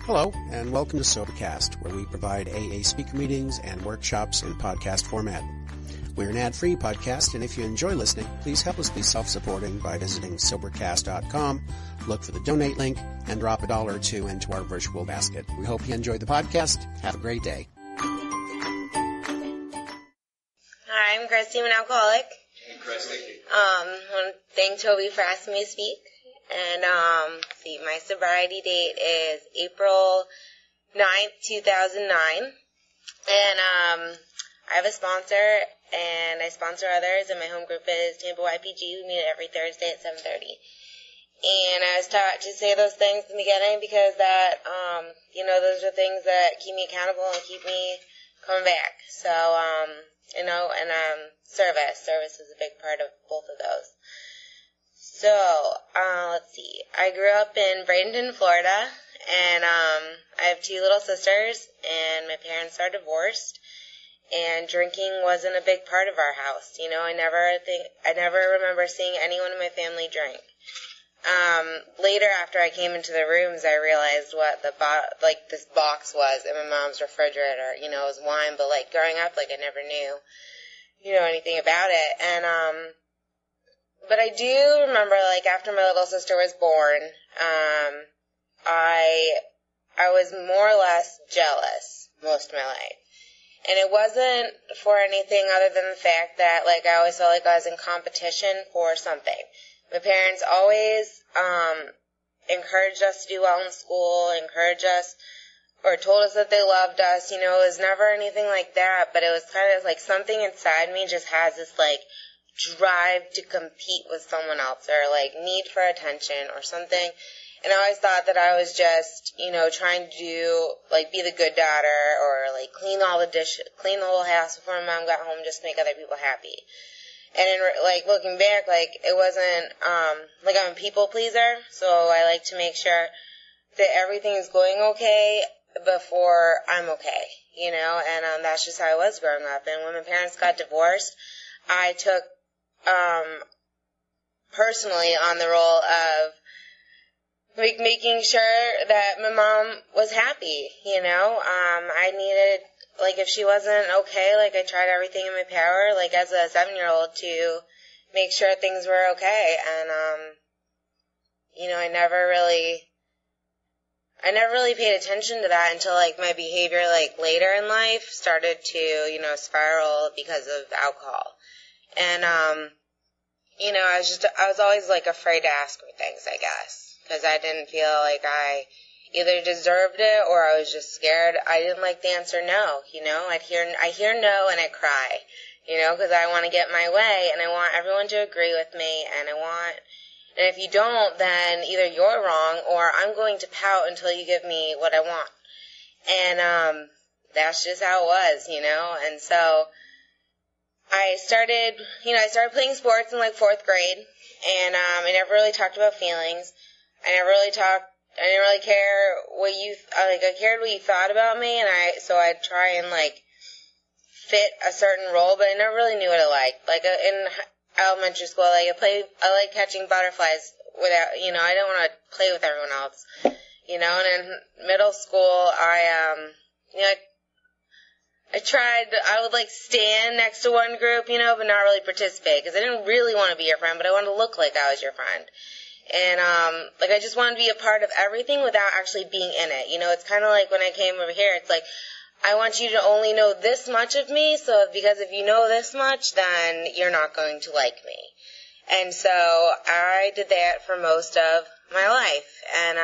Hello, and welcome to Sobercast, where we provide AA speaker meetings and workshops in podcast format. We're an ad-free podcast, and if you enjoy listening, please help us be self-supporting by visiting Sobercast.com, look for the donate link, and drop $1 or $2 into our virtual basket. We hope you enjoy the podcast. Have a great day. Hi, I'm Christie, I'm an alcoholic. Hey, Christie. I want to thank Toby for asking me to speak. And, my sobriety date is April 9th, 2009. And, I have a sponsor, and I sponsor others, and my home group is Tampa YPG. We meet every Thursday at 7:30. And I was taught to say those things in the beginning because that, those are things that keep me accountable and keep me coming back. So, service. Service is a big part of both of those. So, let's see. I grew up in Bradenton, Florida, and I have two little sisters, and my parents are divorced, and drinking wasn't a big part of our house. I never remember seeing anyone in my family drink. Later, after I came into the rooms, I realized what this box was in my mom's refrigerator. It was wine, but growing up, I never knew, anything about it, and but I do remember, after my little sister was born, I was more or less jealous most of my life. And it wasn't for anything other than the fact that, I always felt like I was in competition for something. My parents always encouraged us to do well in school, encouraged us, or told us that they loved us. It was never anything like that, but it was kind of something inside me just has this, drive to compete with someone else or need for attention or something. And I always thought that I was just, trying to do, be the good daughter or clean all the dishes, clean the whole house before my mom got home just to make other people happy. And in, looking back, it wasn't, I'm a people pleaser, so I like to make sure that everything's going okay before I'm okay, and that's just how I was growing up. And when my parents got divorced, I took personally on the role of making sure that my mom was happy, I needed, if she wasn't okay, I tried everything in my power, as a 7-year-old to make sure things were okay, and, I never really paid attention to that until, my behavior, later in life started to, spiral because of alcohol. And, I was always, afraid to ask for things, I guess, because I didn't feel like I either deserved it or I was just scared. I didn't like the answer no, I hear no and I cry, because I want to get my way and I want everyone to agree with me and if you don't, then either you're wrong or I'm going to pout until you give me what I want. And, that's just how it was, and so I started playing sports in 4th grade, and I never really talked about feelings. I didn't really care what I cared what you thought about me, and so I'd try and fit a certain role, but I never really knew what I liked. In elementary school, I like catching butterflies without, I didn't want to play with everyone else, and in middle school, I would stand next to one group, but not really participate, because I didn't really want to be your friend, but I wanted to look like I was your friend. And, I just wanted to be a part of everything without actually being in it. It's kind of like when I came over here, it's I want you to only know this much of me, because if you know this much, then you're not going to like me. And so I did that for most of my life. And,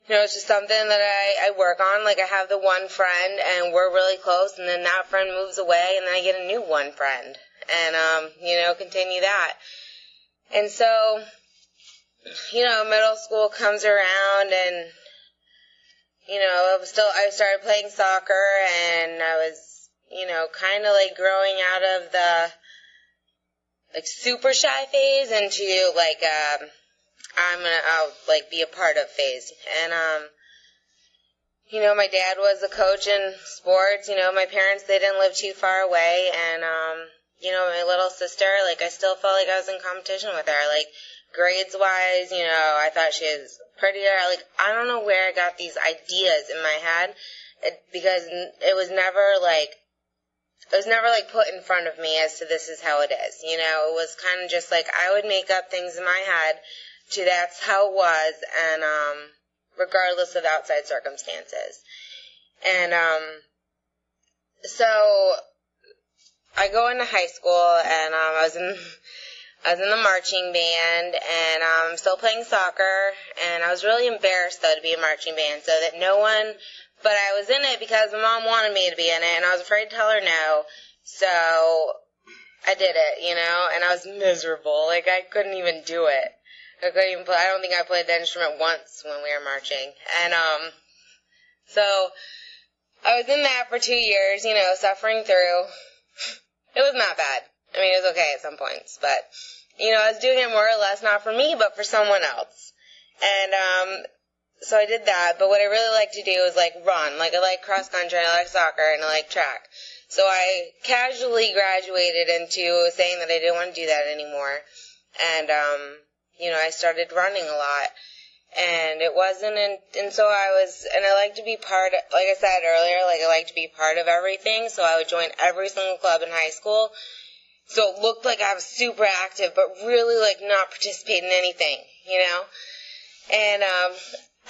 it's just something that I work on. I have the one friend, and we're really close, and then that friend moves away, and then I get a new one friend. And, continue that. And so, middle school comes around, and, I started playing soccer, and I was, kind of growing out of the, super shy phase into, I'll be a part of phase. And, my dad was a coach in sports. My parents, they didn't live too far away. And, my little sister, I still felt like I was in competition with her. grades-wise, you know, I thought she was prettier. Like, I don't know where I got these ideas in my head, because it was never, like, put in front of me as to this is how it is, you know. It was kind of just, like, I would make up things in my head to that's how it was, and, regardless of outside circumstances. And, so I go into high school, and, I was in the marching band, and I'm still playing soccer, and I was really embarrassed, though, to be in marching band, so that no one, but I was in it because my mom wanted me to be in it, and I was afraid to tell her no, so I did it, you know, and I was miserable. Like, I couldn't even do it. I couldn't even play. I don't think I played the instrument once when we were marching, and, so I was in that for 2 years, you know, suffering through. It was not bad. I mean, it was okay at some points, but, you know, I was doing it more or less not for me, but for someone else. And, so I did that, but what I really like to do is, like, run. Like, I like cross country, I like soccer, and I like track. So I casually graduated into saying that I didn't want to do that anymore. And, you know, I started running a lot. And it wasn't, and so I like to be part of, like I said earlier, like, I like to be part of everything, so I would join every single club in high school. So it looked like I was super active, but really, like, not participate in anything, you know? And,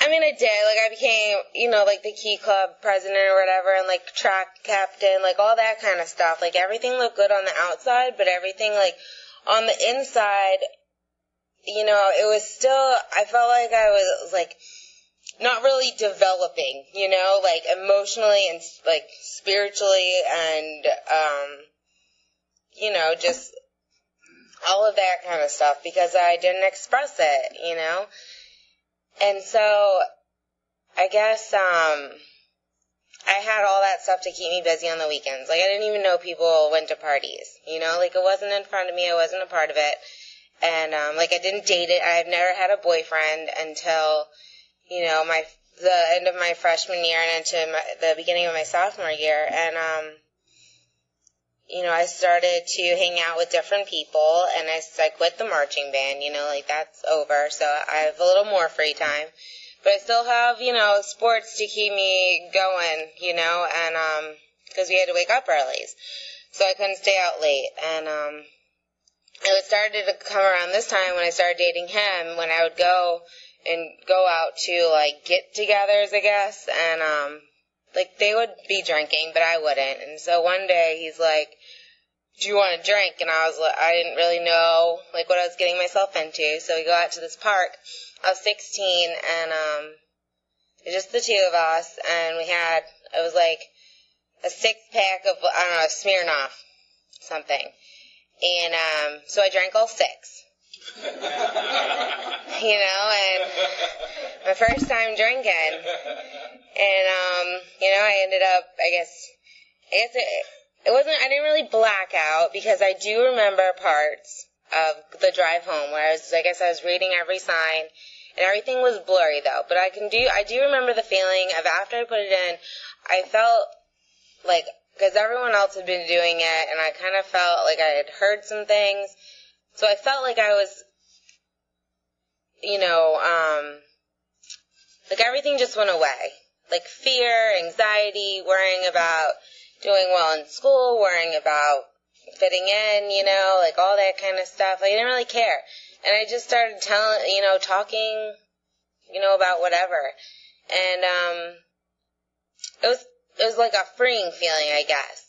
I mean, I did. Like, I became, you know, like, the key club president or whatever, and, like, track captain, like, all that kind of stuff. Like, everything looked good on the outside, but everything, like, on the inside, you know, it was still, I felt like I was, like, not really developing, you know, like, emotionally and, like, spiritually and, you know, just all of that kind of stuff, because I didn't express it, you know. And so I guess I had all that stuff to keep me busy on the weekends. Like, I didn't even know people went to parties, you know. Like, it wasn't in front of me. I wasn't a part of it. And, like, I didn't date it. I've never had a boyfriend until, you know, the end of my freshman year and into the beginning of my sophomore year. And, you know, I started to hang out with different people, and I quit the marching band, you know, like, that's over, so I have a little more free time, but I still have, you know, sports to keep me going, you know, and, because we had to wake up early, so I couldn't stay out late, and, it started to come around this time when I started dating him, when I would go out to, like, get-togethers, I guess, and, like, they would be drinking, but I wouldn't. And so one day he's like, do you want to drink? And I was like, I didn't really know, like, what I was getting myself into. So we go out to this park. I was 16, and just the two of us, and it was like a 6-pack of, I don't know, Smirnoff, something. And so I drank all 6. You know, and my first time drinking. And, you know, I ended up, I guess it wasn't, I didn't really black out, because I do remember parts of the drive home where I guess I was reading every sign, and everything was blurry though, but I do remember the feeling of after I put it in, I felt like, because everyone else had been doing it, and I kind of felt like I had heard some things, so I felt like I was, you know, like everything just went away. Like fear, anxiety, worrying about doing well in school, worrying about fitting in, you know, like all that kind of stuff. Like, I didn't really care. And I just started talking, you know, about whatever. And, it was like a freeing feeling, I guess.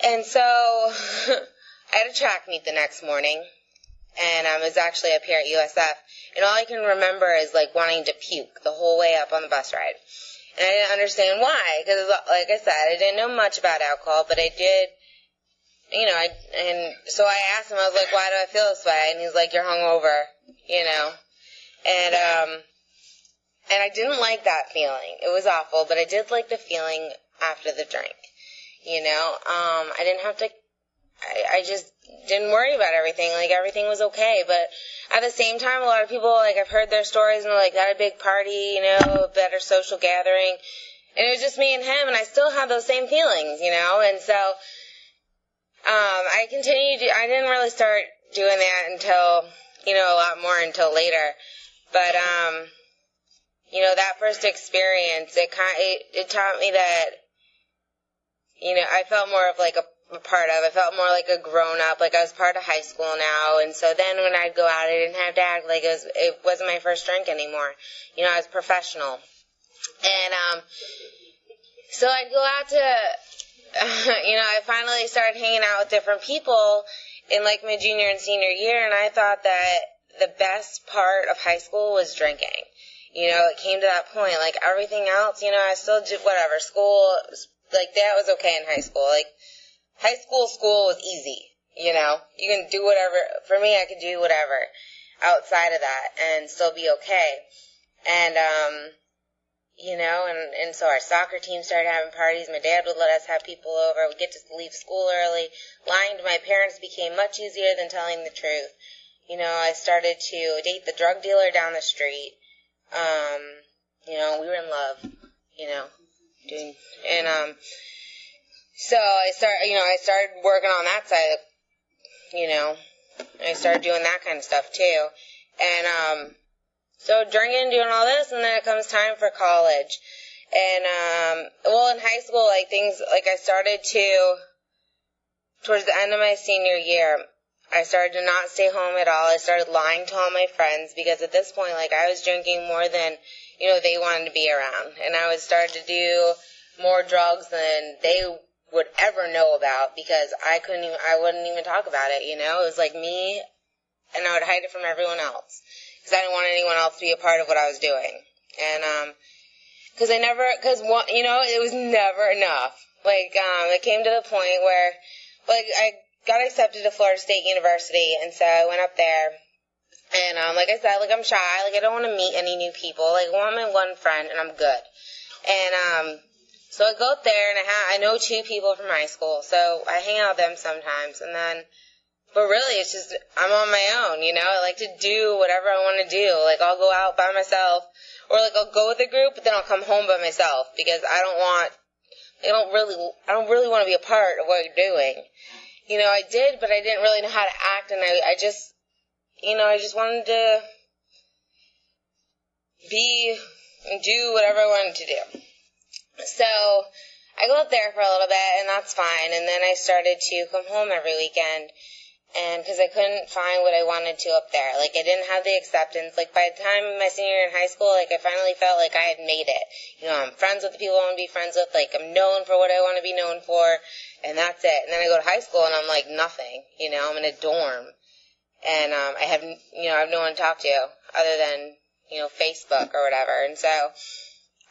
And so, I had a track meet the next morning, and I was actually up here at USF, and all I can remember is, like, wanting to puke the whole way up on the bus ride. And I didn't understand why, because, like I said, I didn't know much about alcohol, but I did, you know, and so I asked him, I was like, why do I feel this way? And he's like, you're hungover, you know. And I didn't like that feeling. It was awful, but I did like the feeling after the drink, you know. I didn't have to, I just didn't worry about everything. Like, everything was okay. But at the same time, a lot of people, like, I've heard their stories, and they're like, had a big party, you know, a better social gathering. And it was just me and him, and I still had those same feelings, you know. And so I didn't really start doing that until a lot more until later. But, that first experience, it taught me that, I felt more of like a part of. I felt more like a grown up, like I was part of high school now. And so then when I'd go out, I didn't have to act like it wasn't my first drink anymore. I was professional. And, so I'd go out to, I finally started hanging out with different people in like my junior and senior year. And I thought that the best part of high school was drinking. It came to that point, like everything else, I still did whatever. School, like that was okay in high school. Like high school was easy, you can do whatever. For me, I could do whatever outside of that and still be okay. And, and so our soccer team started having parties. My dad would let us have people over. We'd get to leave school early. Lying to my parents became much easier than telling the truth. I started to date the drug dealer down the street. We were in love, so I started working on that side, I started doing that kind of stuff too. And, so drinking, doing all this, and then it comes time for college. And, in high school, like things, like I started to, towards the end of my senior year, I started to not stay home at all. I started lying to all my friends because at this point, like, I was drinking more than, they wanted to be around. And I was starting to do more drugs than they would ever know about because I wouldn't even talk about it, It was like me, and I would hide it from everyone else because I didn't want anyone else to be a part of what I was doing. And, because it was never enough. Like, it came to the point where, like, I got accepted to Florida State University, and so I went up there, and, like I said, like, I'm shy, like, I don't want to meet any new people, like, I want my one friend, and I'm good. And, so I go up there, and I know 2 people from high school, so I hang out with them sometimes, and then, but really, it's just, I'm on my own, I like to do whatever I want to do, like, I'll go out by myself, or, like, I'll go with a group, but then I'll come home by myself, because I don't really want to be a part of what you're doing. I did, but I didn't really know how to act, and I just wanted to do whatever I wanted to do. So, I go up there for a little bit, and that's fine, and then I started to come home every weekend, and because I couldn't find what I wanted to up there. Like, I didn't have the acceptance. Like, by the time of my senior year in high school, like, I finally felt like I had made it. I'm friends with the people I want to be friends with. Like, I'm known for what I want to be known for, and that's it. And then I go to high school, and I'm like, nothing. I'm in a dorm. And I have no one to talk to other than, Facebook or whatever. And so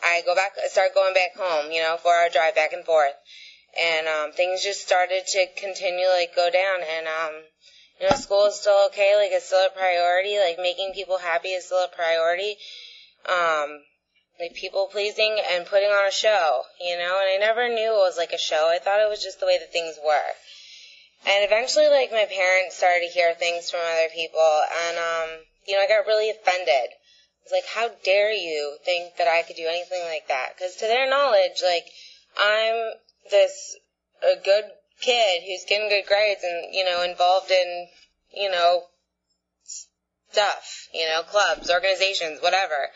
I start going back home, 4-hour drive back and forth. And things just started to continually go down, and school is still okay, like it's still a priority, like making people happy is still a priority, like people pleasing and putting on a show, and I never knew it was like a show. I thought it was just the way that things were. And eventually, like, my parents started to hear things from other people, and I got really offended. I was like, how dare you think that I could do anything like that? Because to their knowledge, like, I'm a good kid who's getting good grades and, involved in, stuff, clubs, organizations, whatever,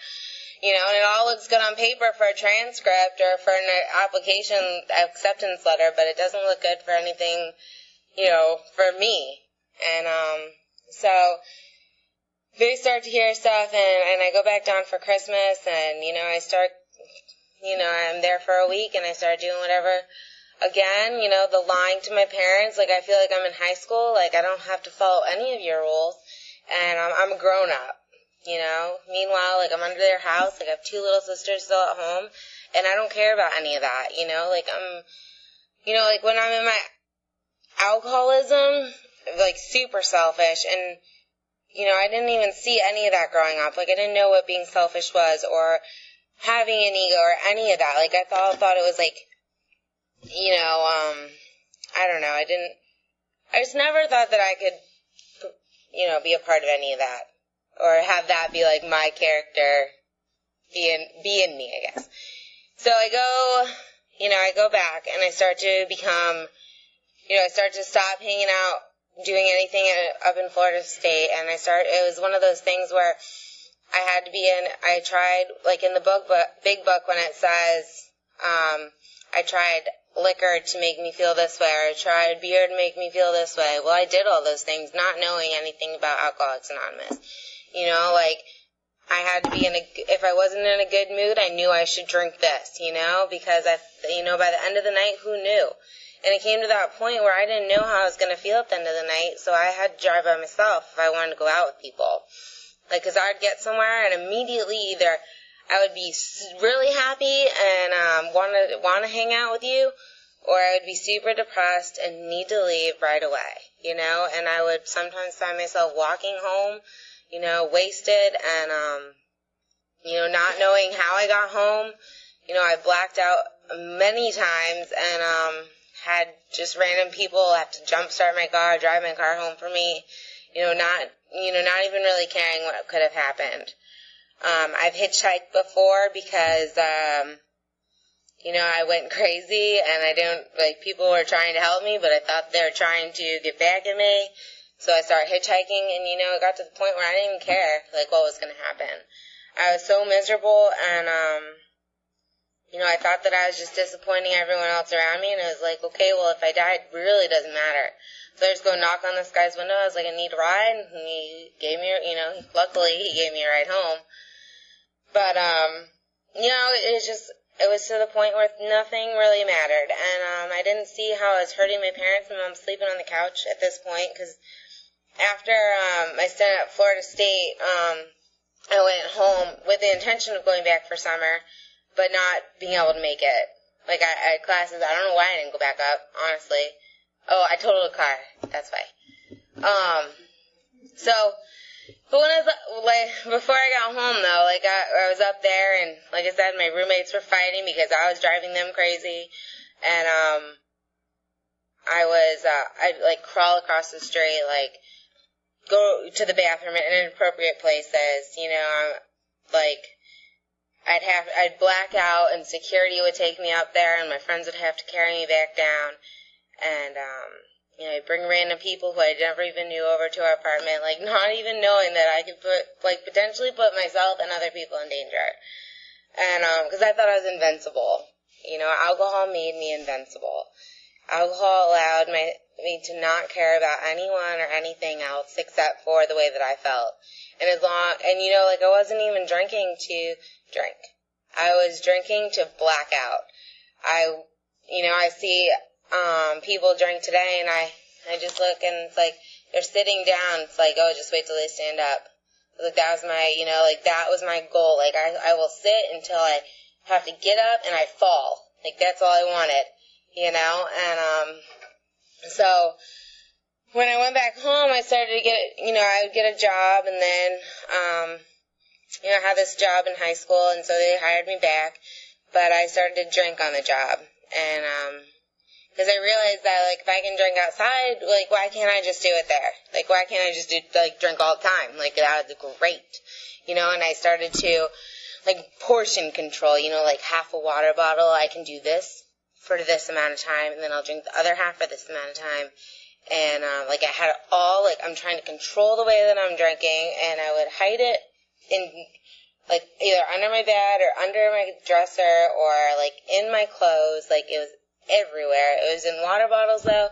and it all looks good on paper for a transcript or for an application acceptance letter, but it doesn't look good for anything, for me. And, so they start to hear stuff, and I go back down for Christmas, and, I start, I'm there for a week, and I start doing whatever. Again, the lying to my parents, like, I feel like I'm in high school, like, I don't have to follow any of your rules, and I'm a grown-up, Meanwhile, like, I'm under their house, like, I have 2 little sisters still at home, and I don't care about any of that, like, like, when I'm in my alcoholism, like, super selfish, and, I didn't even see any of that growing up, like, I didn't know what being selfish was, or having an ego, or any of that, like, I thought it was, like, I don't know, I just never thought that I could, be a part of any of that, or have that be, like, my character, be in me, I guess. So I go back, and I start to become, I start to stop hanging out doing anything up in Florida State, and it was one of those things where I tried, like in the big book when it says, I tried liquor to make me feel this way, or I tried beer to make me feel this way. Well, I did all those things not knowing anything about Alcoholics Anonymous. Like, I had to be if I wasn't in a good mood, I knew I should drink this, because by the end of the night, who knew? And it came to that point where I didn't know how I was going to feel at the end of the night, so I had to drive by myself if I wanted to go out with people. Like, because I'd get somewhere and immediately either I would be really happy and want to hang out with you, or I would be super depressed and need to leave right away, and I would sometimes find myself walking home, wasted and, not knowing how I got home. I blacked out many times and had just random people have to jumpstart my car, drive my car home for me, not even really caring what could have happened. I've hitchhiked before because, I went crazy and people were trying to help me, but I thought they were trying to get back at me. So I started hitchhiking and, it got to the point where I didn't even care, what was going to happen. I was so miserable and, I thought that I was just disappointing everyone else around me, and I was like, okay, well, if I die, it really doesn't matter. So I just go knock on this guy's window. I was like, I need a ride, and he gave me, luckily he gave me a ride home. But, it was to the point where nothing really mattered, and I didn't see how I was hurting my parents. My mom's sleeping on the couch at this point, because after my stint at Florida State, I went home with the intention of going back for summer, but not being able to make it. Like, I had classes. I don't know why I didn't go back up, honestly. Oh, I totaled a car. That's why. But when I was, before I got home, though, I was up there, and, like I said, my roommates were fighting because I was driving them crazy, and, I'd crawl across the street, go to the bathroom at inappropriate places, I'd black out, and security would take me up there, and my friends would have to carry me back down, and, I'd bring random people who I never even knew over to our apartment, not even knowing that I could potentially put myself and other people in danger, and, because I thought I was invincible. Alcohol made me invincible. Alcohol allowed me to not care about anyone or anything else except for the way that I felt. And I wasn't even drinking to drink. I was drinking to black out. I see, people drink today and I just look and it's like, they're sitting down. It's like, oh, just wait till they stand up. That was my, that was my goal. I will sit until I have to get up and I fall. That's all I wanted, and, so when I went back home, I started to get, I would get a job and then, I had this job in high school and so they hired me back, but I started to drink on the job and, because I realized that, if I can drink outside, why can't I just do it there? Why can't I just drink all the time? That was great, and I started to, portion control, half a water bottle, I can do this for this amount of time, and then I'll drink the other half for this amount of time, and, I had it all, I'm trying to control the way that I'm drinking, and I would hide it in, either under my bed, or under my dresser, or, in my clothes, it was everywhere. It was in water bottles, though,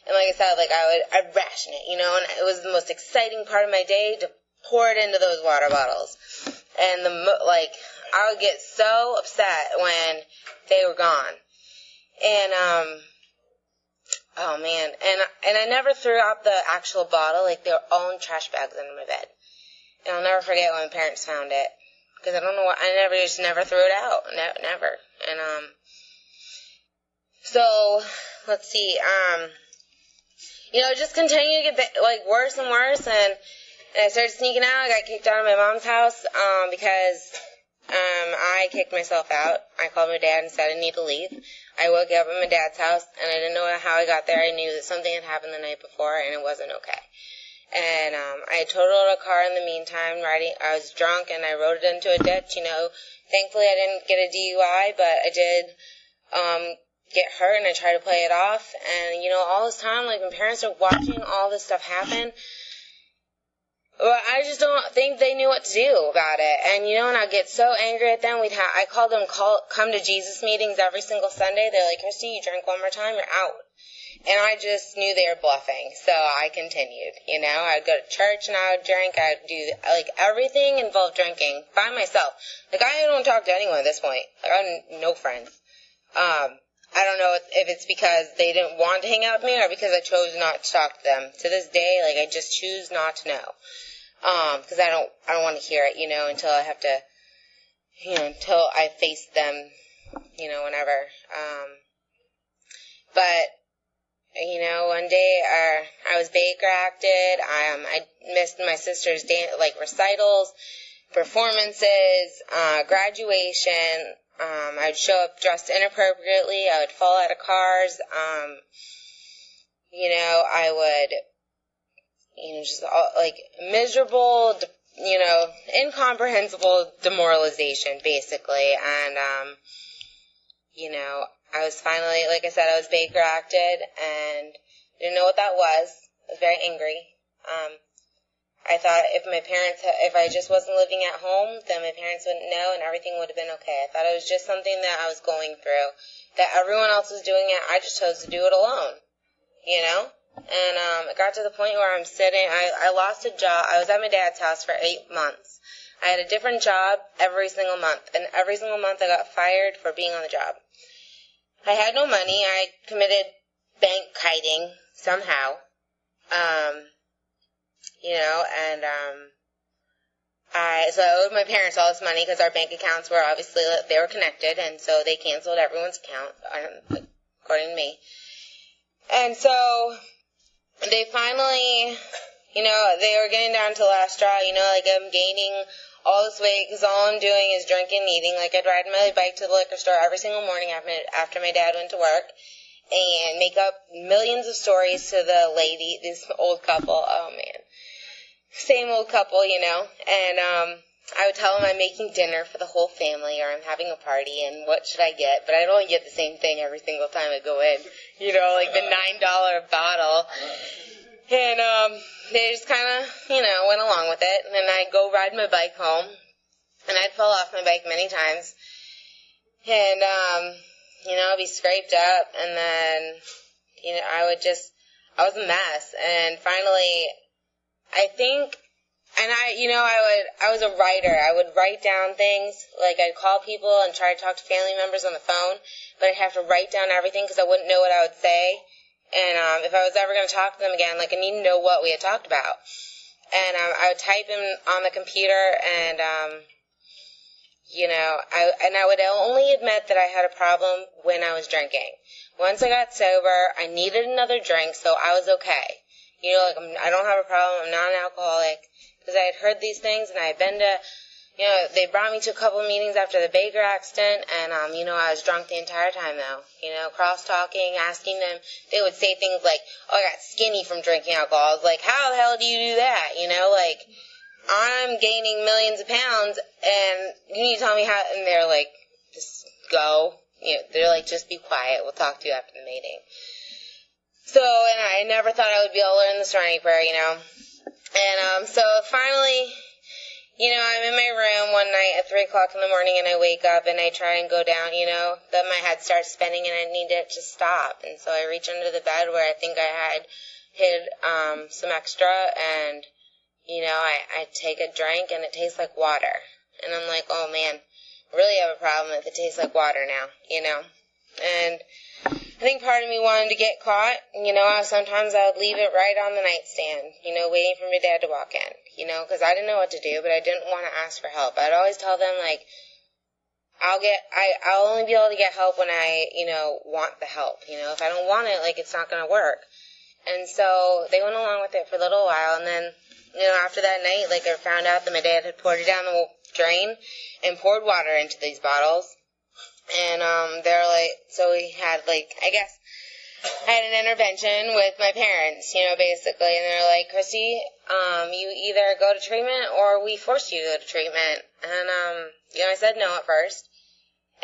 and like I said, I'd ration it, and it was the most exciting part of my day to pour it into those water bottles, and I would get so upset when they were gone, and, oh man, and I never threw out the actual bottle, they were all in trash bags under my bed, and I'll never forget when my parents found it, because I don't know why, I just never threw it out, never, and, so, let's see, it just continued to get, worse and worse, and I started sneaking out. I got kicked out of my mom's house, because, I kicked myself out. I called my dad and said I need to leave. I woke up at my dad's house, and I didn't know how I got there. I knew that something had happened the night before, and it wasn't okay. And, I totaled a car in the meantime, I was drunk, and I rode it into a ditch, Thankfully I didn't get a DUI, but I did, get hurt and I try to play it off. And, all this time, like, my parents are watching all this stuff happen. Well, I just don't think they knew what to do about it. And, and I'd get so angry at them. I called them come to Jesus meetings every single Sunday. They're like, Christie, you drink one more time, you're out. And I just knew they were bluffing. So I continued, I'd go to church and I would drink. I'd do, like, everything involved drinking by myself. Like, I don't talk to anyone at this point. Like, I have no friends. I don't know if it's because they didn't want to hang out with me or because I chose not to talk to them. To this day, like, I just choose not to know. Because I don't want to hear it, until I have to, until I face them, whenever. But, one day, I was Baker acted. I missed my sister's recitals, performances, graduation. I'd show up dressed inappropriately. I would fall out of cars. I would, just miserable, incomprehensible demoralization, basically. And, I was finally, like I said, I was Baker acted and didn't know what that was. I was very angry. I thought if I just wasn't living at home, then my parents wouldn't know and everything would have been okay. I thought it was just something that I was going through, that everyone else was doing it. I just chose to do it alone, And it got to the point where I'm sitting, I lost a job. I was at my dad's house for 8 months. I had a different job every single month, and every single month I got fired for being on the job. I had no money. I committed bank kiting somehow. So I owed my parents all this money because our bank accounts were obviously, they were connected, and so they canceled everyone's account, according to me. And so they finally, they were getting down to the last straw, I'm gaining all this weight because all I'm doing is drinking and eating. Like, I'd ride my bike to the liquor store every single morning after my dad went to work and make up millions of stories to the lady, this old couple. Oh, man. Same old couple, and I would tell them I'm making dinner for the whole family or I'm having a party and what should I get, but I'd only get the same thing every single time I go in, like the $9 bottle. And they just kind of, went along with it. And then I'd go ride my bike home, and I'd fall off my bike many times. And, I'd be scraped up, and then, I was a mess. And finally, I think, and I was a writer. I would write down things, like I'd call people and try to talk to family members on the phone, but I'd have to write down everything because I wouldn't know what I would say. And if I was ever going to talk to them again, I need to know what we had talked about. And I would type in on the computer, and I would only admit that I had a problem when I was drinking. Once I got sober, I needed another drink, so I was okay. I don't have a problem. I'm not an alcoholic. Because I had heard these things, and I had been to, they brought me to a couple of meetings after the Baker accident, and, I was drunk the entire time, though. Cross-talking, asking them. They would say things like, oh, I got skinny from drinking alcohol. I was like, how the hell do you do that? I'm gaining millions of pounds, and you need to tell me how, and they're like, just go. They're like, just be quiet. We'll talk to you after the meeting. So, and I never thought I would be able to learn the Serenity Prayer, And, so finally, I'm in my room one night at 3 o'clock in the morning, and I wake up, and I try and go down, then my head starts spinning, and I need it to stop. And so I reach under the bed where I think I had hid some extra, and, I take a drink, and it tastes like water. And I'm like, oh, man, I really have a problem if it tastes like water now, And I think part of me wanted to get caught. Sometimes I would leave it right on the nightstand, waiting for my dad to walk in, because I didn't know what to do, but I didn't want to ask for help. I'd always tell them, like, I'll only be able to get help when I, want the help, If I don't want it, like, it's not going to work. And so they went along with it for a little while, and then, after that night, like, I found out that my dad had poured it down the drain and poured water into these bottles. And, they're like, so we had, like, I guess, I had an intervention with my parents, basically, and they're like, Christie, you either go to treatment or we force you to go to treatment. And, I said no at first.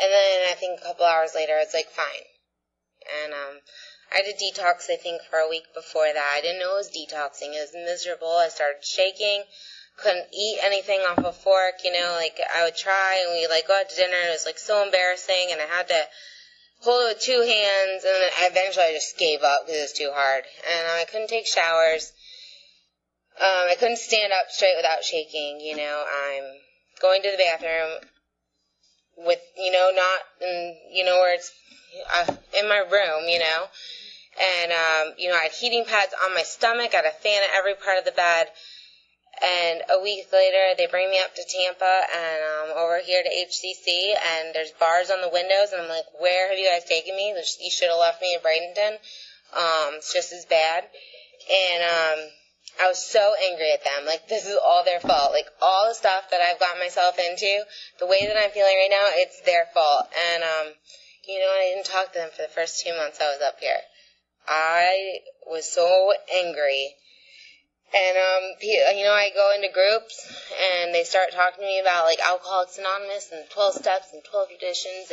And then I think a couple hours later, it's like, fine. And I had a detox, I think, for a week before that. I didn't know it was detoxing. It was miserable. I started shaking. Couldn't eat anything off a fork, like I would try, and we'd like go out to dinner, and it was like so embarrassing, and I had to hold it with 2 hands, and then eventually I just gave up because it was too hard. And I couldn't take showers. I couldn't stand up straight without shaking, I'm going to the bathroom with, not in, where it's in my room, and, I had heating pads on my stomach. I had a fan at every part of the bed. And a week later, they bring me up to Tampa and over here to HCC, and there's bars on the windows, and I'm like, where have you guys taken me? You should have left me in Bradenton. It's just as bad. And I was so angry at them. Like, this is all their fault. Like, all the stuff that I've got myself into, the way that I'm feeling right now, it's their fault. And, I didn't talk to them for the first 2 months I was up here. I was so angry. And, I go into groups, and they start talking to me about, like, Alcoholics Anonymous and 12 steps and 12 traditions,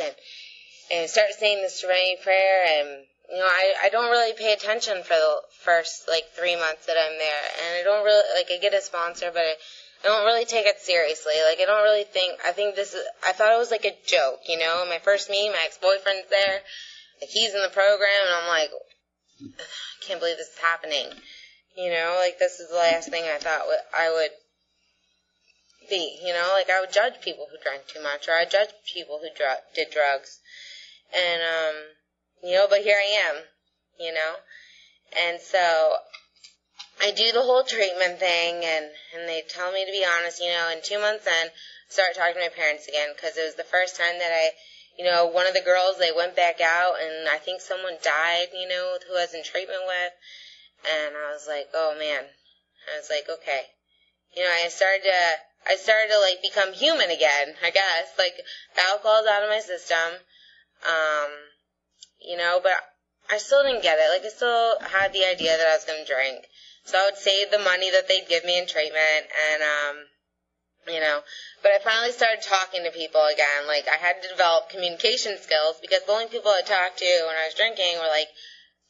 and start saying the Serenity Prayer, and, I don't really pay attention for the first, 3 months that I'm there, and I don't really, I get a sponsor, but I don't really take it seriously. I don't really I thought it was, a joke, my first meeting, my ex-boyfriend's there, he's in the program, and I'm like, I can't believe this is happening. This is the last thing I thought I would be, I would judge people who drank too much, or I judge people who did drugs, and, but here I am, and so I do the whole treatment thing, and they tell me to be honest, and 2 months in, start talking to my parents again, because it was the first time that one of the girls, they went back out, and I think someone died, who I was in treatment with. And I was like, oh man. I was like, okay. I started to become human again, I guess. The alcohol's out of my system. But I still didn't get it. I still had the idea that I was going to drink. So I would save the money that they'd give me in treatment, and, but I finally started talking to people again. I had to develop communication skills, because the only people I talked to when I was drinking were,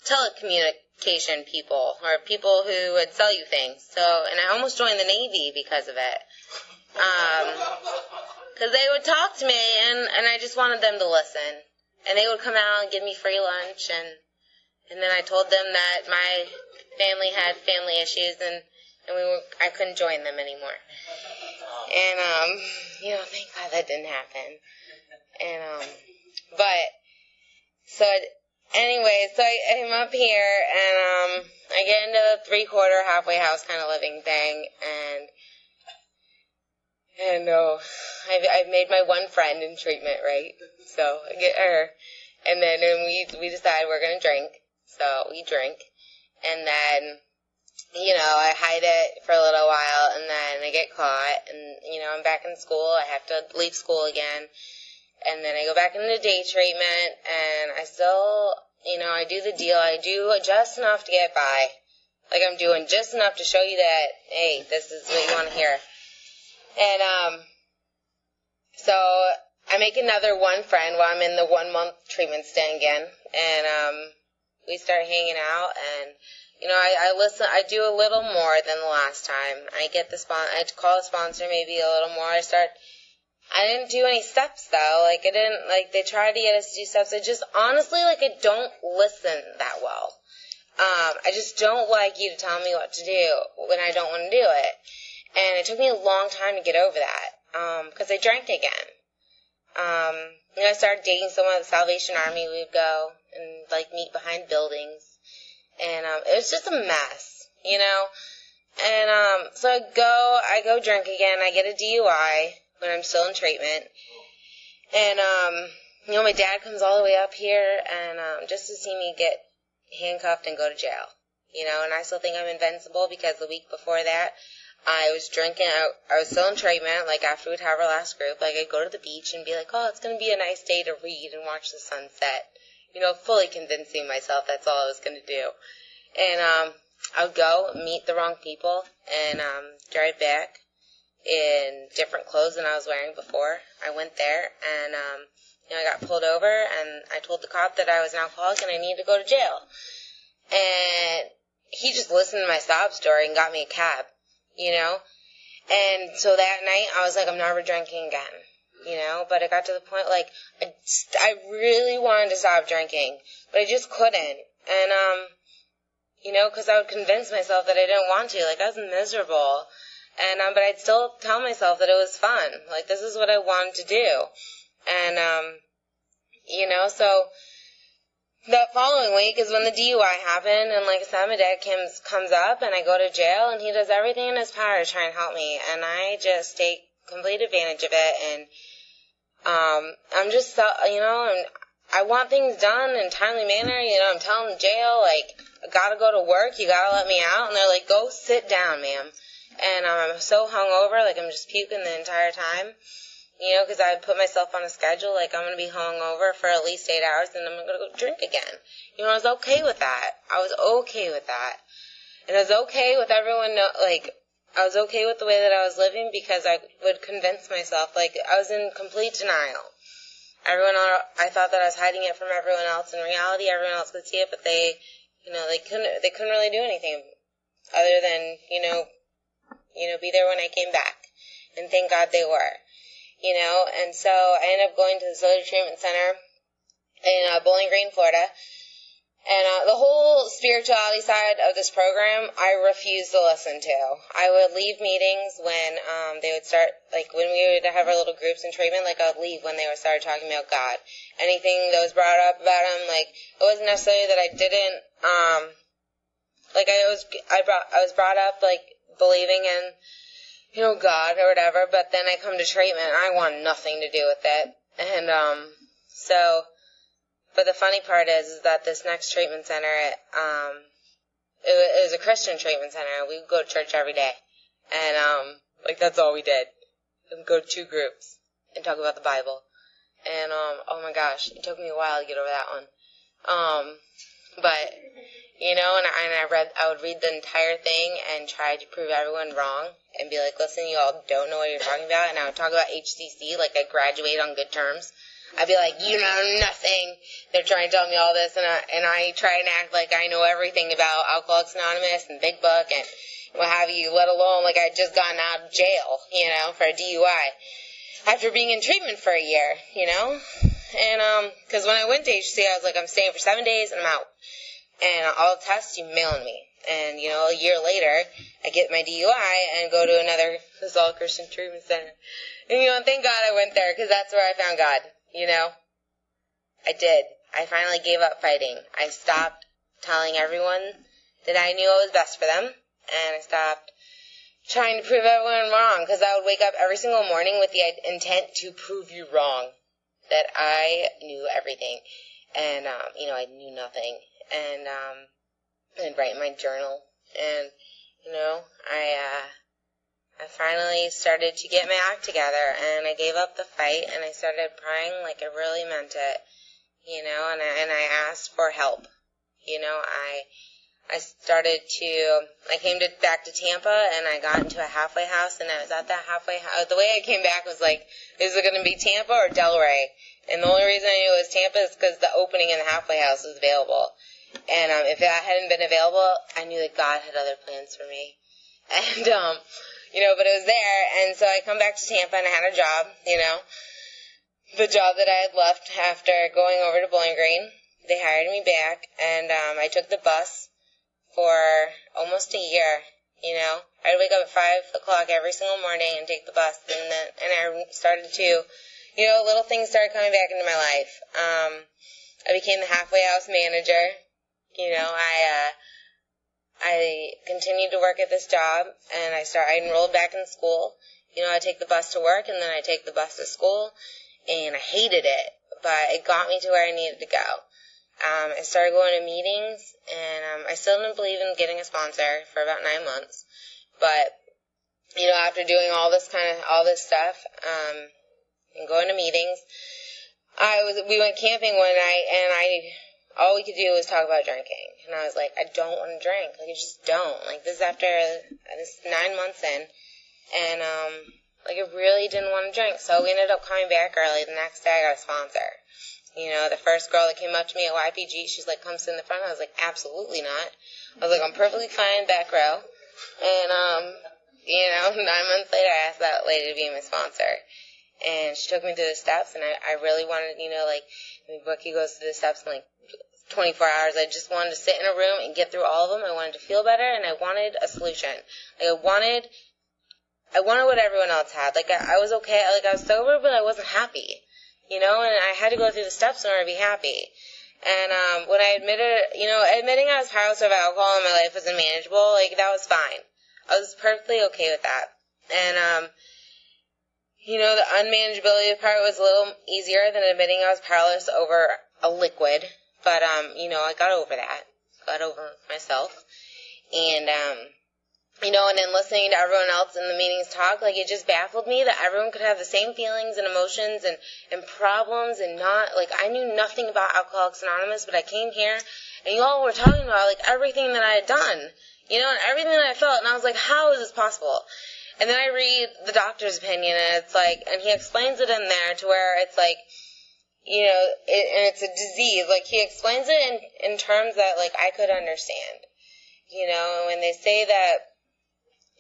telecommunication people, or people who would sell you things. And I almost joined the Navy because of it. Because they would talk to me, and I just wanted them to listen. And they would come out and give me free lunch, and then I told them that my family had family issues, and I couldn't join them anymore. And, thank God that didn't happen. And, anyway, so I'm up here, and I get into the 3/4 halfway house kind of living thing, and I've made my one friend in treatment, right? So I get her, and then we decide we're gonna drink, so we drink, and then I hide it for a little while, and then I get caught, and I'm back in school. I have to leave school again. And then I go back into day treatment, and I still, I do the deal. I do just enough to get by. I'm doing just enough to show you that, hey, this is what you want to hear. And, so I make another one friend while I'm in the 1 month treatment stint again. And, we start hanging out, and, I listen, I do a little more than the last time. I call the sponsor maybe a little more. I didn't do any steps, though. They tried to get us to do steps. I just, honestly, I don't listen that well. I just don't like you to tell me what to do when I don't want to do it. And it took me a long time to get over that, because I drank again. I started dating someone at the Salvation Army. We would go and, meet behind buildings. And, it was just a mess, And, so I go drink again. I get a DUI when I'm still in treatment. And, my dad comes all the way up here, and, just to see me get handcuffed and go to jail, and I still think I'm invincible, because the week before that, I was drinking, I was still in treatment, after we'd have our last group, I'd go to the beach and be like, oh, it's going to be a nice day to read and watch the sunset, fully convincing myself that's all I was going to do. And, I would go meet the wrong people, and, drive back in different clothes than I was wearing before. I went there, and, I got pulled over, and I told the cop that I was an alcoholic and I needed to go to jail. And he just listened to my sob story and got me a cab, And so that night, I was like, I'm never drinking again, But it got to the point, like, I really wanted to stop drinking, but I just couldn't. And, because I would convince myself that I didn't want to. Like, I was miserable. And, but I'd still tell myself that it was fun. Like, this is what I wanted to do. And, so that following week is when the DUI happened. And like I said, my dad comes up and I go to jail and he does everything in his power to try and help me. And I just take complete advantage of it. And, I'm just, and I want things done in a timely manner. I'm telling the jail, like, I gotta go to work. You gotta let me out. And they're like, go sit down, ma'am. And I'm so hungover, like I'm just puking the entire time, because I put myself on a schedule, like I'm going to be hungover for at least 8 hours, and I'm going to go drink again. I was okay with that. I was okay with that. And I was okay with everyone, I was okay with the way that I was living because I would convince myself, like, I was in complete denial. I thought that I was hiding it from everyone else. In reality, everyone else could see it, but they couldn't really do anything other than, be there when I came back. And thank God they were, And so I ended up going to the Soda Treatment Center in Bowling Green, Florida. And the whole spirituality side of this program, I refused to listen to. I would leave meetings when they would start, like when we would have our little groups in treatment, like I would leave when they would start talking about God. Anything that was brought up about him, like it wasn't necessarily that I didn't, I was brought up like believing in, God or whatever, but then I come to treatment and I want nothing to do with it. And, but the funny part is that this next treatment center, it was a Christian treatment center. We would go to church every day. And, that's all we did. We'd go to 2 groups and talk about the Bible. And, oh my gosh, it took me a while to get over that one. But, and I would read the entire thing and try to prove everyone wrong and be like, listen, you all don't know what you're talking about. And I would talk about HCC like I graduated on good terms. I'd be like, you know nothing. They're trying to tell me all this, and I try and act like I know everything about Alcoholics Anonymous and Big Book and what have you, let alone like I'd just gotten out of jail, for a DUI after being in treatment for a year, And, because when I went to HCC, I was like, I'm staying for 7 days and I'm out. And all the tests, you mail me. And, a year later, I get my DUI and go to another Assault Christian Treatment Center. And, thank God I went there because that's where I found God. I did. I finally gave up fighting. I stopped telling everyone that I knew what was best for them, and I stopped trying to prove everyone wrong, because I would wake up every single morning with the intent to prove you wrong, that I knew everything, and, I knew nothing, and I'd write in my journal, and, I finally started to get my act together, and I gave up the fight, and I started praying like I really meant it, and I asked for help. I came back to Tampa, and I got into a halfway house, and I was at that halfway house. The way I came back was like, is it going to be Tampa or Delray? And the only reason I knew it was Tampa is because the opening in the halfway house was available. And if that hadn't been available, I knew that God had other plans for me. And, but it was there, and so I come back to Tampa, and I had a job, the job that I had left after going over to Bowling Green. They hired me back, and I took the bus for almost a year, I'd wake up at 5 o'clock every single morning and take the bus, and I started to, little things started coming back into my life. I became the halfway house manager, I continued to work at this job, and I enrolled back in school. I take the bus to work, and then I take the bus to school, and I hated it, but it got me to where I needed to go. I started going to meetings, and I still didn't believe in getting a sponsor for about 9 months, but, after doing all this stuff, and going to meetings, we went camping one night, and all we could do was talk about drinking. And I was like, I don't want to drink. Like, I just don't. Like, this is after, this is 9 months in. And, Like, I really didn't want to drink. So we ended up coming back early. The next day I got a sponsor. You know, the first girl that came up to me at YPG, she's like, come sit in the front. I was like, absolutely not. I was like, I'm perfectly fine back row. And, you know, 9 months later, I asked that lady to be my sponsor. And she took me through the steps, and I really wanted, you know, like, when Bucky goes through the steps in, like, 24 hours, I just wanted to sit in a room and get through all of them. I wanted to feel better, and I wanted a solution. Like, I wanted what everyone else had. Like, I was okay. Like, I was sober, but I wasn't happy. You know, and I had to go through the steps in order to be happy. And when I admitting I was powerless of alcohol in my life was unmanageable, like, that was fine. I was perfectly okay with that. And, you know, the unmanageability part was a little easier than admitting I was powerless over a liquid. But, you know, I got over that. Got over myself. And, you know, and then listening to everyone else in the meetings talk, like, it just baffled me that everyone could have the same feelings and emotions and problems and not, like, I knew nothing about Alcoholics Anonymous, but I came here and you all were talking about, like, everything that I had done, you know, and everything that I felt, and I was like, how is this possible? And then I read the doctor's opinion, and it's like, and he explains it in there to where it's like, you know, and it's a disease, like, he explains it in terms that, like, I could understand, you know, and when they say that,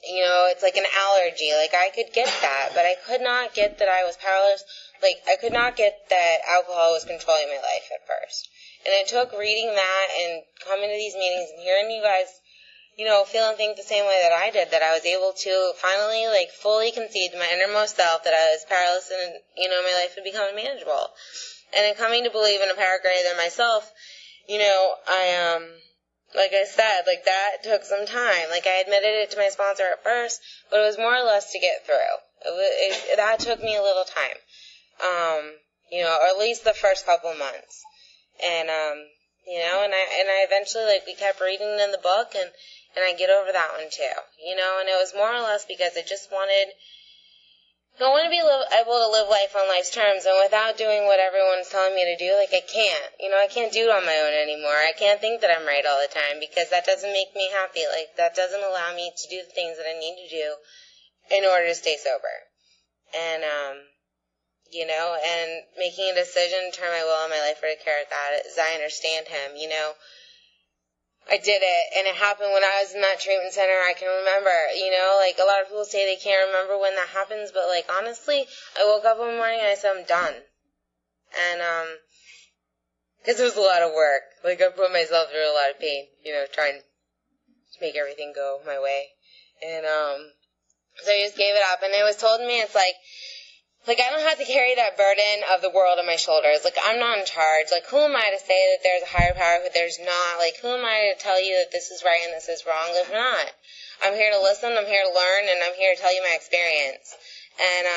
you know, it's like an allergy. Like, I could get that, but I could not get that I was powerless. Like, I could not get that alcohol was controlling my life at first. And it took reading that and coming to these meetings and hearing you guys, you know, feel and think the same way that I did, that I was able to finally, like, fully concede to my innermost self that I was powerless and, you know, my life would become unmanageable. And in coming to believe in a power greater than myself, you know, like I said, like, that took some time. Like, I admitted it to my sponsor at first, but it was more or less to get through. That took me a little time, you know, or at least the first couple months. And, you know, and I eventually, like, we kept reading in the book, and I get over that one too, you know, and it was more or less because I just wanted, I want to be able to live life on life's terms, and without doing what everyone's telling me to do, like, I can't. You know, I can't do it on my own anymore. I can't think that I'm right all the time, because that doesn't make me happy. Like, that doesn't allow me to do the things that I need to do in order to stay sober. And, you know, and making a decision to turn my will and my life over to care of God as I understand Him, you know. I did it, and it happened when I was in that treatment center. I can remember, you know, like, a lot of people say they can't remember when that happens, but, like, honestly, I woke up one morning and I said, I'm done. And, because it was a lot of work. Like, I put myself through a lot of pain, you know, trying to make everything go my way. And, so I just gave it up, and it was told to me, it's like, I don't have to carry that burden of the world on my shoulders. Like, I'm not in charge. Like, who am I to say that there's a higher power, that there's not? Like, who am I to tell you that this is right and this is wrong? Like, I'm not. I'm here to listen, I'm here to learn, and I'm here to tell you my experience. And,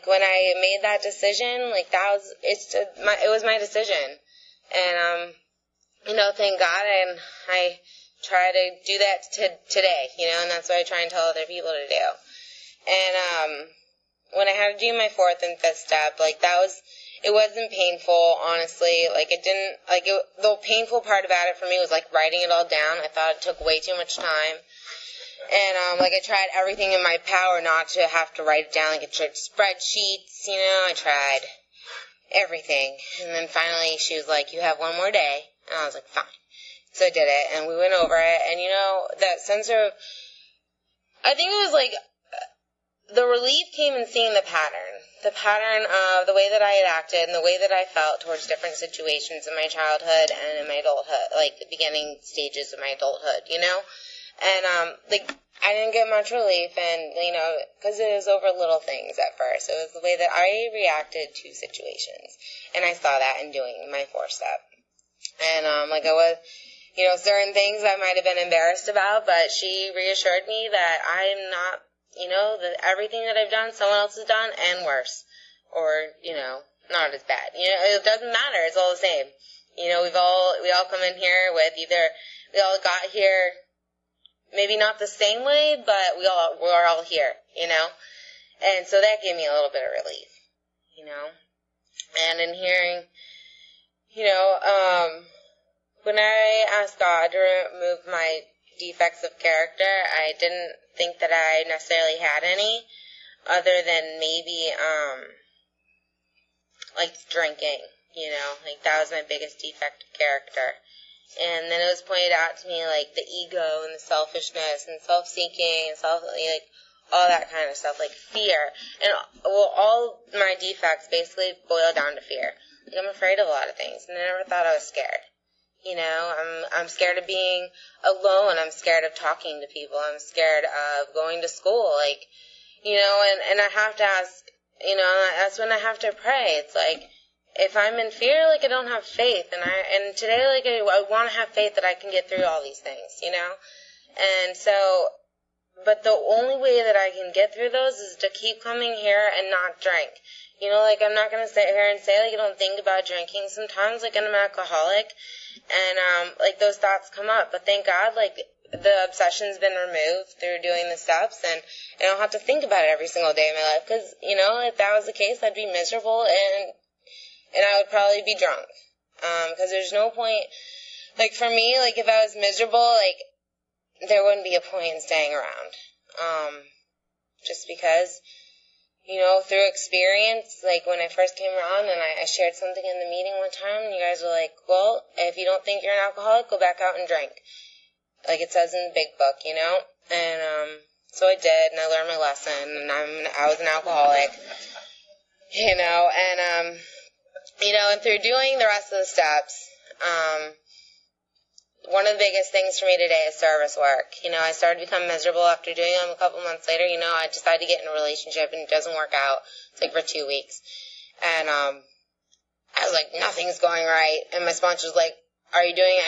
when I made that decision, like, it was my decision. And, you know, thank God, and I try to do that today, you know, and that's what I try and tell other people to do. And, when I had to do my fourth and fifth step, like, it wasn't painful, honestly. Like, the painful part about it for me was, like, writing it all down. I thought it took way too much time. And, like, I tried everything in my power not to have to write it down. Like, I tried spreadsheets, you know, I tried everything. And then finally she was like, you have one more day. And I was like, fine. So I did it, and we went over it. And, you know, that sense of, I think it was, like, the relief came in seeing the pattern of the way that I had acted and the way that I felt towards different situations in my childhood and in my adulthood, like the beginning stages of my adulthood, you know? And, like, I didn't get much relief, and, you know, because it was over little things at first. It was the way that I reacted to situations, and I saw that in doing my fourth step. And, like, I was, you know, certain things I might have been embarrassed about, but she reassured me that I'm not, you know, that everything that I've done, someone else has done, and worse. Or, you know, not as bad. You know, it doesn't matter. It's all the same. You know, we all come in here with either, we all got here, maybe not the same way, but we're all here, you know. And so that gave me a little bit of relief, you know. And in hearing, you know, when I asked God to remove my defects of character. I didn't think that I necessarily had any, other than maybe, like drinking, like that was my biggest defect of character. And then it was pointed out to me, like, the ego and the selfishness and self-seeking and like, all that kind of stuff, like fear. And, well, all my defects basically boil down to fear. Like, I'm afraid of a lot of things, and I never thought I was scared. I'm scared of being alone. I'm scared of talking to people. I'm scared of going to school, like, and I have to ask, that's when I have to pray. It's like, if I'm in fear, like, I don't have faith, and today, like, I want to have faith that I can get through all these things, and so, but the only way that I can get through those is to keep coming here and not drink. Like, I'm not going to sit here and say, like, I don't think about drinking sometimes, like, I'm an alcoholic, and, like, those thoughts come up, but thank God, like, the obsession's been removed through doing the steps, and I don't have to think about it every single day of my life, because, if that was the case, I'd be miserable, and I would probably be drunk, because there's no point, like, for me, like, if I was miserable, like, there wouldn't be a point in staying around, just because, through experience, like, when I first came around, and I shared something in the meeting one time, and you guys were like, well, if you don't think you're an alcoholic, go back out and drink, like it says in the big book, and, so I did, and I learned my lesson, and I was an alcoholic, and through doing the rest of the steps, one of the biggest things for me today is service work. I started to become miserable after doing them. A couple months later, I decided to get in a relationship, and it doesn't work out. It's like for 2 weeks. And I was like, nothing's going right. And my sponsor was like, are you doing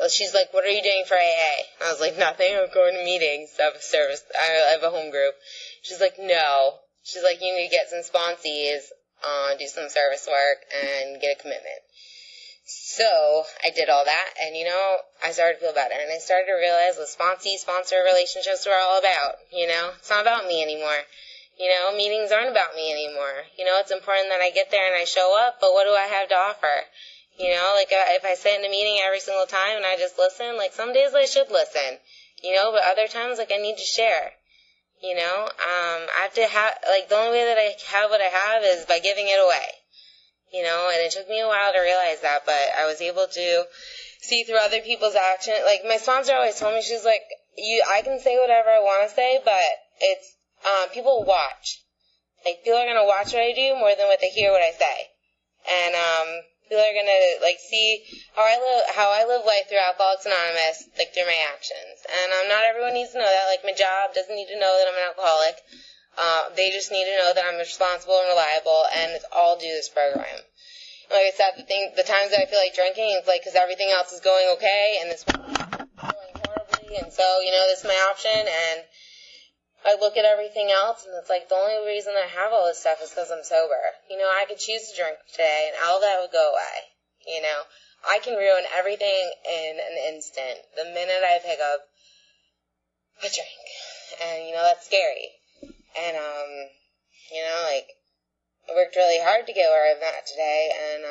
she's like, what are you doing for AA? I was like, nothing. I'm going to meetings. I have a home group. She's like, no. She's like, you need to get some sponsees, do some service work, and get a commitment. So I did all that, and, I started to feel better, and I started to realize what sponsor relationships were all about, It's not about me anymore. Meetings aren't about me anymore. It's important that I get there and I show up, but what do I have to offer? Like, if I sit in a meeting every single time and I just listen, like, some days I should listen, but other times, like, I need to share. I have to have, like, the only way that I have what I have is by giving it away. And it took me a while to realize that, but I was able to see through other people's action. Like, my sponsor always told me, she's like, I can say whatever I want to say, but it's, people watch. Like, people are going to watch what I do more than what they hear what I say. And, people are going to, like, see how I live life through Alcoholics Anonymous, like, through my actions. And, not everyone needs to know that. Like, my job doesn't need to know that I'm an alcoholic. They just need to know that I'm responsible and reliable, and it's all due to this program. Like I said, the times that I feel like drinking, it's like because everything else is going okay, and this one's going horribly, and so, this is my option, and I look at everything else, and it's like the only reason I have all this stuff is because I'm sober. I could choose to drink today, and all that would go away. I can ruin everything in an instant, the minute I pick up a drink, and, that's scary. And, like, I worked really hard to get where I'm at today, and,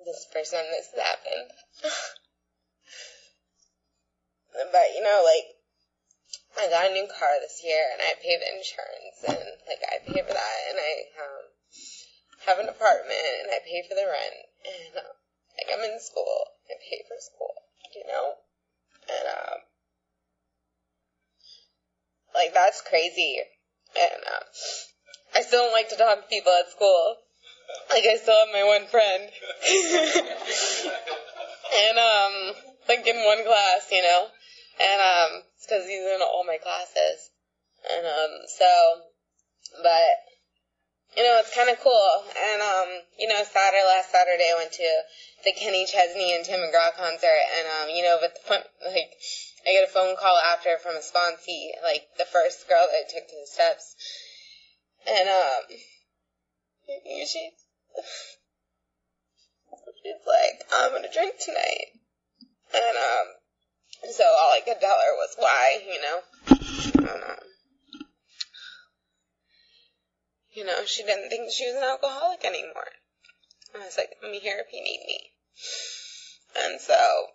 this has happened. But, like, I got a new car this year, and I pay the insurance, and, like, I pay for that, and I, have an apartment, and I pay for the rent, and, like, I'm in school, I pay for school, and, like, that's crazy, and, I still don't like to talk to people at school, like, I still have my one friend, and, like, in one class, and, it's because he's in all my classes, and, but, it's kind of cool, and, last Saturday I went to the Kenny Chesney and Tim McGraw concert, and, but like, I get a phone call after from a sponsee, like, the first girl that I took to the steps, and, she's like, I'm gonna drink tonight, and, so all I could tell her was why, she didn't think she was an alcoholic anymore. I was like, I'm here if you need me. And so,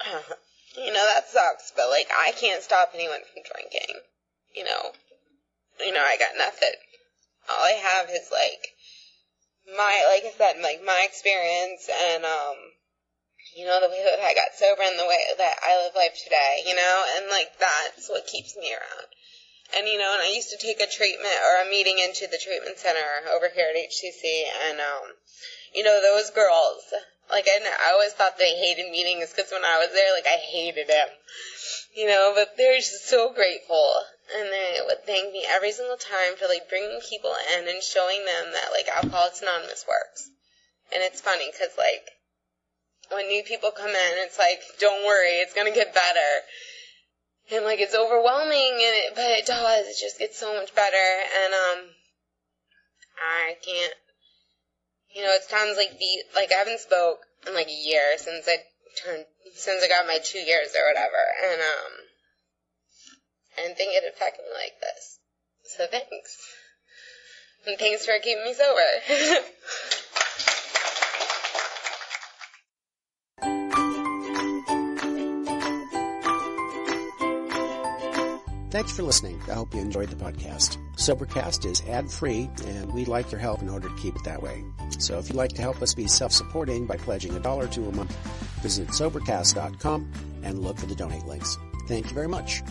that sucks, but, I can't stop anyone from drinking, I got nothing. All I have is, my experience and, the way that I got sober and the way that I live life today, and, that's what keeps me around. And, and I used to take a treatment or a meeting into the treatment center over here at HCC, and, those girls, I always thought they hated meetings because when I was there, I hated them, but they're just so grateful, and they would thank me every single time for, bringing people in and showing them that, Alcoholics Anonymous works. And it's funny because, when new people come in, it's don't worry, it's going to get better. And, it's overwhelming, but it does. It just gets so much better. And, I can't, it's times I haven't spoke in, a year since I got my 2 years or whatever. And, I didn't think it affected me like this. So thanks. And thanks for keeping me sober. Thanks for listening. I hope you enjoyed the podcast. Sobercast is ad-free, and we'd like your help in order to keep it that way. So if you'd like to help us be self-supporting by pledging $1 or $2 a month, visit Sobercast.com and look for the donate links. Thank you very much.